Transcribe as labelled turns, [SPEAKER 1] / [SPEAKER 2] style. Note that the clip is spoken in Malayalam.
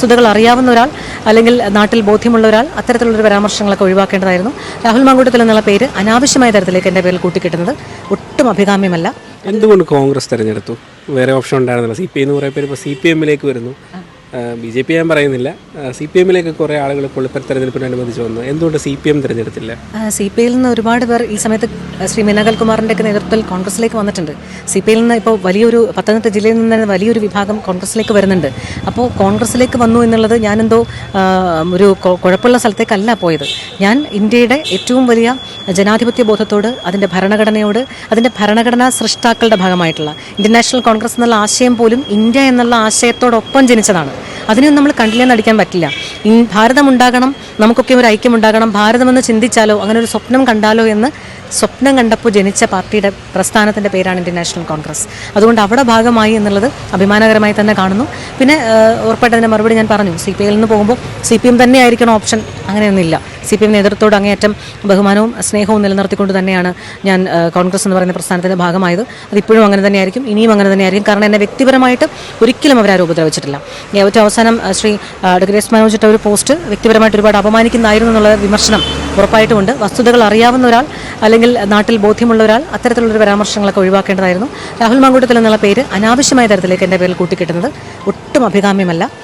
[SPEAKER 1] വസ്തുതകൾ അറിയാവുന്ന ഒരാൾ അല്ലെങ്കിൽ നാട്ടിൽ ബോധ്യമുള്ള ഒരാൾ അത്തരത്തിലുള്ളൊരു പരാമർശങ്ങളൊക്കെ ഒഴിവാക്കേണ്ടതായിരുന്നു. രാഹുൽ മാങ്കൂട്ടത്തിൽ എന്നുള്ള പേര് അനാവശ്യമായ തരത്തിലേക്ക് എൻ്റെ പേരിൽ കൂട്ടിക്കിട്ടുന്നത് ഒട്ടും അഭികാമ്യമല്ല.
[SPEAKER 2] എന്തുകൊണ്ട് കോൺഗ്രസ് തിരഞ്ഞെടുത്തു? വേറെ ഓപ്ഷൻ ഉണ്ടായിരുന്നില്ല. CPI എന്ന് കുറേ പേര് ഇപ്പോൾ CPM വരുന്നു. BJP ഞാൻ പറയുന്നില്ല. CPM കുറേ ആളുകൾ ഇപ്പോൾ ഇപ്പോൾ തെരഞ്ഞെടുപ്പിനനുബന്ധിച്ച് വന്നു. എന്തുകൊണ്ട് CPM തിരഞ്ഞെടുത്തില്ല?
[SPEAKER 1] CPIയിൽ നിന്ന് ഒരുപാട് പേർ ഈ സമയത്ത് ശ്രീ മിനകൽ കുമാറിൻ്റെയൊക്കെ നേതൃത്വത്തിൽ കോൺഗ്രസിലേക്ക് വന്നിട്ടുണ്ട്. CPIയിൽ നിന്ന് ഇപ്പോൾ വലിയൊരു പത്തനംതിട്ട ജില്ലയിൽ നിന്ന് തന്നെ വലിയൊരു വിഭാഗം കോൺഗ്രസിലേക്ക് വരുന്നുണ്ട്. അപ്പോൾ കോൺഗ്രസിലേക്ക് വന്നു എന്നുള്ളത് ഞാനെന്തോ ഒരു കുഴപ്പമുള്ള സ്ഥലത്തേക്കല്ല പോയത്. ഞാൻ ഇന്ത്യയുടെ ഏറ്റവും വലിയ ജനാധിപത്യ ബോധത്തോട്, അതിൻ്റെ ഭരണഘടനയോട്, അതിൻ്റെ ഭരണഘടനാ സൃഷ്ടാക്കളുടെ ഭാഗമായിട്ടുള്ള ഇന്ത്യൻ നാഷണൽ കോൺഗ്രസ് എന്നുള്ള ആശയം പോലും ഇന്ത്യ എന്നുള്ള ആശയത്തോടൊപ്പം ജനിച്ചതാണ്. അതിനെയൊന്നും നമ്മൾ കണ്ടില്ലെന്ന് അടിക്കാൻ പറ്റില്ല. ഭാരതം ഉണ്ടാകണം, നമുക്കൊക്കെ ഒരു ഐക്യമുണ്ടാകണം, ഭാരതമെന്ന് ചിന്തിച്ചാലോ അങ്ങനെ ഒരു സ്വപ്നം കണ്ടാലോ എന്ന് സ്വപ്നം കണ്ടപ്പോൾ ജനിച്ച പാർട്ടിയുടെ പ്രസ്ഥാനത്തിൻ്റെ പേരാണ് ഇന്ത്യൻ നാഷണൽ കോൺഗ്രസ്. അതുകൊണ്ട് അവിടെ ഭാഗമായി എന്നുള്ളത് അഭിമാനകരമായി തന്നെ കാണുന്നു. പിന്നെ ഉറപ്പായിട്ട് അതിൻ്റെ മറുപടി ഞാൻ പറഞ്ഞു. CPIയിൽ നിന്ന് പോകുമ്പോൾ CPM തന്നെ ആയിരിക്കണം ഓപ്ഷൻ, അങ്ങനെയൊന്നുമില്ല. CPM നേതൃത്വത്തോട് അങ്ങേയറ്റം ബഹുമാനവും സ്നേഹവും നിലനിർത്തിക്കൊണ്ട് തന്നെയാണ് ഞാൻ കോൺഗ്രസ് എന്ന് പറയുന്ന പ്രസ്ഥാനത്തിൻ്റെ ഭാഗമായത്. അതിപ്പോഴും അങ്ങനെ തന്നെയായിരിക്കും, ഇനിയും അങ്ങനെ തന്നെയായിരിക്കും. കാരണം എന്നെ വ്യക്തിപരമായിട്ട് ഒരിക്കലും അവരാരും ഉപദ്രവിച്ചിട്ടില്ല. ഏറ്റവും അവസാനം ശ്രീ ഡഗ്രീസ് മനോജ് ഇട്ട ഒരു പോസ്റ്റ് വ്യക്തിപരമായിട്ട് ഒരുപാട് അപമാനിക്കുന്നതായിരുന്നു എന്നുള്ള വിമർശനം ഉറപ്പായിട്ടുമുണ്ട്. വസ്തുതകൾ അറിയാവുന്ന ഒരാൾ അല്ലെങ്കിൽ നാട്ടിൽ ബോധ്യമുള്ള ഒരാൾ അത്തരത്തിലുള്ളൊരു പരാമർശങ്ങളൊക്കെ ഒഴിവാക്കേണ്ടതായിരുന്നു. രാഹുൽ മാങ്കൂട്ടത്തിൽ എന്നുള്ള പേര് അനാവശ്യമായ തരത്തിലേക്ക് എൻ്റെ പേരിൽ കൂട്ടിക്കിട്ടുന്നത് ഒട്ടും അഭികാമ്യമല്ല.